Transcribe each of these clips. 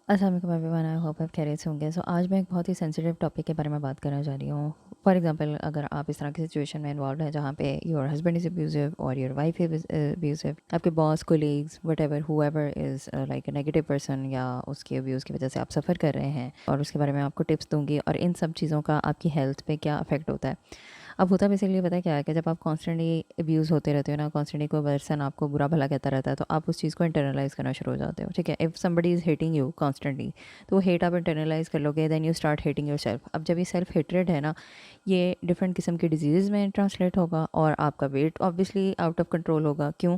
अस्सलाम वालेकुम everyone, I hope आप खैरियत से होंगे। आज मैं एक बहुत ही सेंसिटिव टॉपिक के बारे में बात करना चाह रही हूँ। फॉर एग्जांपल, अगर आप इस तरह की सिचुएशन में इन्वॉल्व हैं जहाँ पे योर हस्बैंड इज़ अब्यूजिव और योर वाइफ इज़ अब्यूजिव, आपके boss, colleagues, whatever whoever is like a negative person, या उसके अब्यूज़ की वजह से आप सफ़र कर रहे हैं, और उसके बारे में आपको टिप्स दूँगी और इन सब चीज़ों का आपकी हेल्थ पे क्या अफेक्ट होता है। अब होता बेसिकली पता है क्या है कि जब आप कॉन्स्टेंटली अब्यूज़ होते रहते हो ना, कॉन्स्टेंटली कोई पर्सन आपको बुरा भला कहता रहता है, तो आप उस चीज़ को इंटरनलाइज़ करना शुरू हो जाते हो। ठीक है, if somebody is hating you constantly, तो वो हेट आप इंटरनलाइज़ कर लोगे, then you start hating yourself. अब जब ये सेल्फ हेट्रेड है ना, ये डिफरेंट किस्म की डिजीज़ में ट्रांसलेट होगा और आपका weight obviously out of control होगा। क्यों?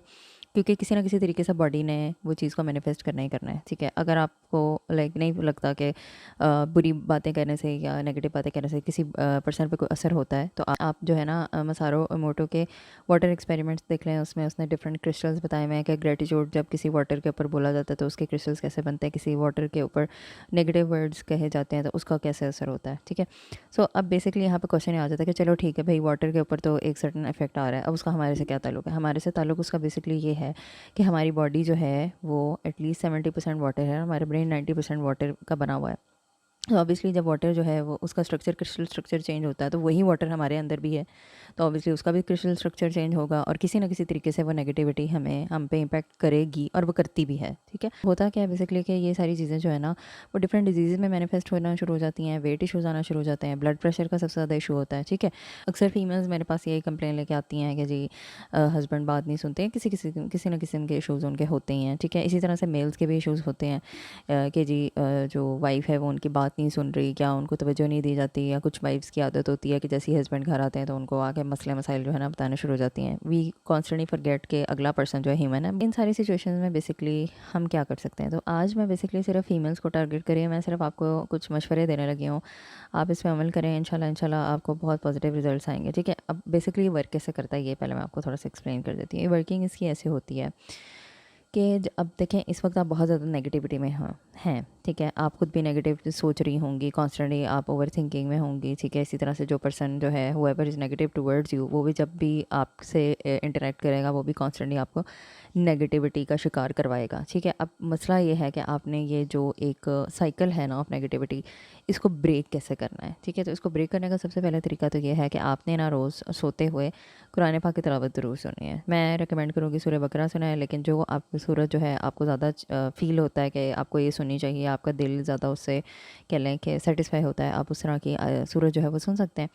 क्योंकि किसी ना किसी तरीके से बॉडी ने वो चीज़ को मैनिफेस्ट करना ही करना है। ठीक है, अगर आपको लाइक नहीं लगता कि बुरी बातें कहने से या नेगेटिव बातें कहने से किसी पर्सन पे कोई असर होता है, तो आप जो है ना, मसारो इमोटो के वाटर एक्सपेरिमेंट्स देख लें। उसमें उसने डिफरेंट क्रिस्टल्स बताए हुए हैं कि ग्रेटिट्यूड जब किसी वाटर के ऊपर बोला जाता है तो उसके क्रिस्टल्स कैसे बनते हैं, किसी वाटर के ऊपर नेगेटिव वर्ड्स कहे जाते हैं तो उसका कैसे असर होता है। ठीक है, सो अब बेसिकली यहाँ पे क्वेश्चन आ जाता है कि चलो ठीक है भाई, वाटर के ऊपर तो एक सर्टन इफेक्ट आ रहा है, अब उसका हमारे से क्या ताल्लुक है। हमारे से ताल्लुक उसका बेसिकली ये है कि हमारी बॉडी जो है वो एटलीस्ट 70% वाटर है, हमारे ब्रेन 90% वाटर का बना हुआ है। तो ऑब्वियसली जब वाटर जो है वो उसका स्ट्रक्चर, क्रिस्टल स्ट्रक्चर चेंज होता है, तो वही वाटर हमारे अंदर भी है, तो ऑब्वियसली उसका भी क्रिस्टल स्ट्रक्चर चेंज होगा और किसी ना किसी तरीके से वो नेगेटिविटी हम पे इम्पैक्ट करेगी, और वो करती भी है। ठीक है, होता क्या है बेसिकली कि ये सारी चीज़ें जो है ना, वो डिफरेंट डिजीज़ में मैनिफेस्ट होना शुरू हो जाती हैं, वेट इशूज़ आना शुरू हो जाते हैं, ब्लड प्रेशर का सबसे ज़्यादा इशू होता है। ठीक है, अक्सर फीमेल्स मेरे पास यही कंप्लेन लेके आती हैं कि जी हस्बैंड बात नहीं सुनते हैं, किसी ना किस्म के इशूज़ उनके होते ही हैं। ठीक है, इसी तरह से मेल्स के भी इशूज़ होते हैं कि जी जो वाइफ़ है वो उनकी बात नहीं सुन रही, क्या उनको तवज्जो नहीं दी जाती, या कुछ वाइफ्स की आदत होती है कि जैसे ही हस्बैंड घर आते हैं तो उनको आके मसले मसाइल जो है ना बताने शुरू हो जाती हैं। वी कॉन्स्टेंटली फॉरगेट के अगला पर्सन जो है ह्यूमन है। इन सारी सिचुएशंस में बेसिकली हम क्या कर सकते हैं, तो आज मैं बेसिकली सिर्फ फीमेल्स को टारगेट करिए, मैं सिर्फ आपको कुछ मशवरे देने लगी हूँ। आप इस पर अमल करें, इंशाल्लाह इंशाल्लाह आपको बहुत पॉजिटिव रिजल्ट्स आएंगे। ठीक है, अब बेसिकली वर्क कैसे करता है ये पहले मैं आपको थोड़ा सा एक्सप्लेन कर देती हूँ। ये वर्किंग इसकी ऐसे होती है कि अब देखें, इस वक्त आप बहुत ज़्यादा नेगेटिविटी में हैं। ठीक है, आप खुद भी नेगेटिव सोच रही होंगी, कॉन्स्टेंटली आप ओवर थिंकिंग में होंगी। ठीक है, इसी तरह से जो पर्सन जो है whoever is negative towards you, वो भी जब भी आपसे इंटरेक्ट करेगा वो भी कॉन्स्टेंटली आपको नेगेटिविटी का शिकार करवाएगा। ठीक है, अब मसला ये है कि आपने ये जो एक साइकिल है ना ऑफ नेगेटिविटी, इसको ब्रेक कैसे करना है। ठीक है, तो इसको ब्रेक करने का सबसे पहला तरीका तो ये है कि आपने ना रोज़ सोते हुए कुरान पाक की तिलावत ज़रूर सुनी है। मैं रिकमेंड करूँगी सूरह बकरा सुना है, लेकिन जो आपकी सूरत जो है आपको ज़्यादा फ़ील होता है कि आपको ये सुननी चाहिए, आपका दिल ज़्यादा उससे कह लें कि सेटिस्फाई होता है, आप उस तरह की सूरत जो है वो सुन सकते हैं।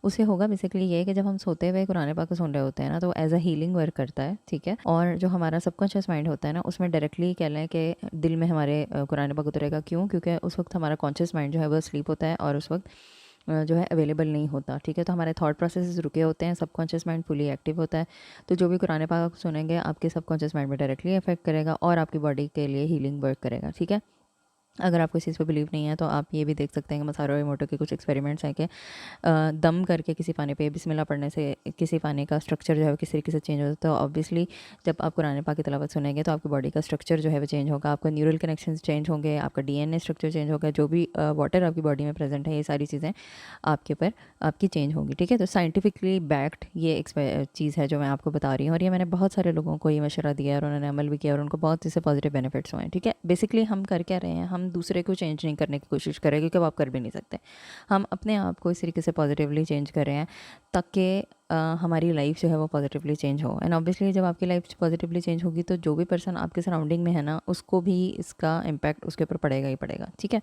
उससे होगा बेसिकली ये कि जब हम सोते हुए कुरान पाक को सुन रहे होते हैं ना, तो एज़ अ हीलिंग वर्क करता है। ठीक है, और जो हमारा सबकॉन्शियस माइंड होता है ना, उसमें डायरेक्टली कह लें कि दिल में हमारे कुरान पाक उतरेगा। क्यों? क्योंकि उस वक्त हमारा कॉन्शियस माइंड जो है वो स्लीप होता है और उस वक्त जो है अवेलेबल नहीं होता। ठीक है, तो हमारे थॉट प्रोसेसेस रुके होते हैं, सबकॉन्शियस माइंड फुली एक्टिव होता है। तो जो भी कुरान पाक सुनेंगे आपके सबकॉन्शियस माइंड में डायरेक्टली अफेक्ट करेगा और आपकी बॉडी के लिए हीलिंग वर्क करेगा। ठीक है, अगर आपको इस चीज़ पे बिलीव नहीं है तो आप ये भी देख सकते हैं कि मसारो इमोटो के कुछ एक्सपेरिमेंट्स हैं कि दम करके किसी पानी पे बिस्मिल्लाह पढ़ने से किसी पानी का स्ट्रक्चर जो है वो किस तरीके से चेंज होता है। तो ऑब्वियसली जब आप कुरान पाक की तिलावत सुनेंगे तो आपकी बॉडी का स्ट्रक्चर जो है वो चेंज होगा, आपका न्यूरल कनेक्शंस चेंज होंगे, आपका डीएनए स्ट्रक्चर चेंज होगा, जो भी वाटर आपकी बॉडी में प्रेजेंट है ये सारी चीज़ें आपके ऊपर आपकी चेंज होंगी। ठीक है, तो साइंटिफिकली बैक्ड ये चीज़ है जो मैं आपको बता रही हूँ, और ये मैंने बहुत सारे लोगों को ये मशवरा दिया है और उन्होंने अमल भी किया और उनको बहुत इससे पॉजिटिव बेनिफिट्स हुए हैं। ठीक है, बेसिकली हम कर क्या रहे हैं, हम दूसरे को चेंज नहीं करने की कोशिश कर रहे हैं, क्योंकि वो आप कर भी नहीं सकते। हम अपने आप को इस तरीके से पॉजिटिवली चेंज कर रहे हैं ताकि हमारी लाइफ जो है वो पॉजिटिवली चेंज हो। एंड ऑब्वियसली जब आपकी लाइफ पॉजिटिवली चेंज होगी तो जो भी पर्सन आपके सराउंडिंग में है ना, उसको भी इसका इम्पैक्ट उसके ऊपर पड़ेगा ही पड़ेगा। ठीक है,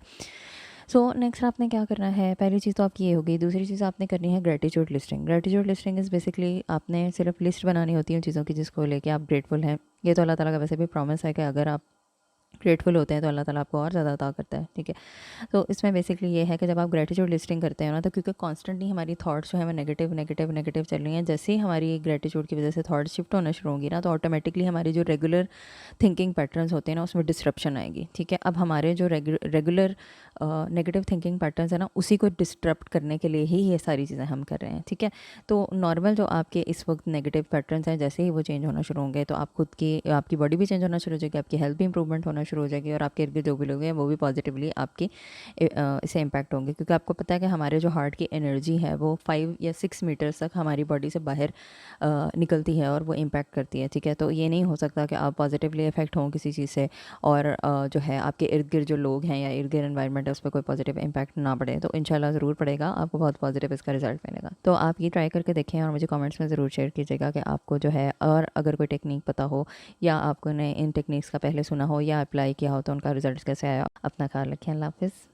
सो नेक्स्ट आपने क्या करना है, पहली चीज़ तो आपकी ये होगी। दूसरी चीज़ आपने करनी है gratitude listing. Gratitude listing is basically आपने सिर्फ लिस्ट बनानी होती है उन चीज़ों की जिसको लेके आप ग्रेटफुल हैं। ये तो अल्लाह ताला का वैसे भी प्रॉमिस है कि अगर आप ग्रेटफुल होते हैं तो अल्लाह ताला आपको और ज़्यादा अता करता है। ठीक है, तो इसमें बेसिकली ये है कि जब आप ग्रेटिट्यूड लिस्टिंग करते हैं ना, तो क्योंकि कॉन्स्टेंटली हमारी थॉट्स जो है वो नेगेटिव नेगेटिव नेगेटिव चल रही हैं, जैसे ही हमारी ग्रेटिट्यूड की वजह से थॉट्स शिफ्ट होना शुरू होंगी ना, तो ऑटोमेटिकली हमारी जो रेगुलर थिंकिंग पैटर्न्स होते हैं ना उसमें डिस्ट्रप्शन आएगी। ठीक है, अब हमारे जो रेगुलर नेगेटिव थिंकिंग पैटर्न्स है ना, उसी को डिस्टर्ब करने के लिए ही ये सारी चीज़ें हम कर रहे हैं। ठीक है, तो नॉर्मल जो आपके इस वक्त नेगेटिव पैटर्न्स हैं, जैसे ही वो चेंज होना शुरू होंगे तो आप खुद की आपकी बॉडी भी चेंज होना शुरू हो जाएगी, आपकी हेल्थ भी इंप्रूवमेंट होना शुरू हो जाएगी और आपके इर्द गिर्द जो भी लोग हैं वो भी पॉजिटिवली आपकी इससे इम्पैक्ट होंगे, क्योंकि आपको पता है कि हमारे जो हार्ट की एनर्जी है वो 5 या 6 मीटर्स तक हमारी बॉडी से बाहर निकलती है और वो इम्पैक्ट करती है, ठीक है। तो ये नहीं हो सकता कि आप पॉजिटिवली इफेक्ट हों किसी चीज़ से और जो है आपके इर्द गिर्द जो लोग हैं या इर्द गिर्द एनवायरनमेंट है उस पर कोई पॉजिटिव इम्पैक्ट ना पड़े। तो इंशाल्लाह ज़रूर पड़ेगा, आपको बहुत पॉजिटिव इसका रिजल्ट मिलेगा। तो आप ये ट्राई करके देखें और मुझे कमेंट्स में ज़रूर शेयर कीजिएगा कि आपको जो है, और अगर कोई टेक्निक पता हो या आपने इन टेक्निक्स का पहले सुना हो या अप्लाई किया हो तो उनका रिजल्ट कैसे आया। अपना ख्याल रखें। अल्लाह हाफ़िज़।